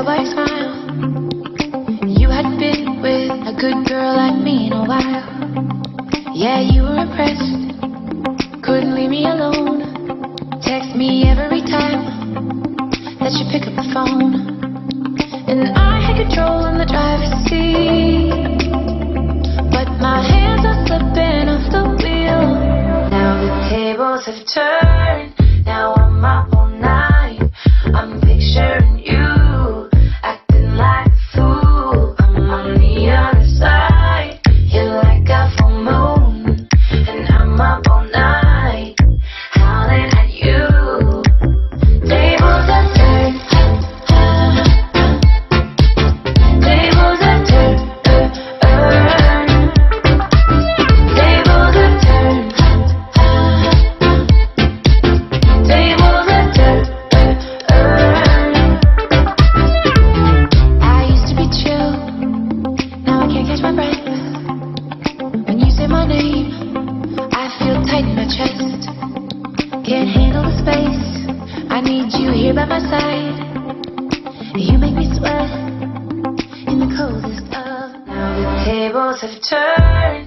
tell by your smile you hadn't been with a good girl like me in a while. Yeah, you were impressed, couldn't leave me alone. Text me every time that you pick up the phone. And I had control in the driver's seat, but my hands are slipping off the wheel. Now the tables have turned, now I'm up all night. I'm picturing you acting like a fool. I'm on the other side, you're like a full moon, and I'm up all night howling at you. Tables have turned, tables have turned, tables have turned, tables have turned. I used to be chill, now I can't catch my breath. When you say my name, I feel tight in my chest. Can't handle the space, I need you here by my side. You make me sweat in the coldest of. Now the tables have turned.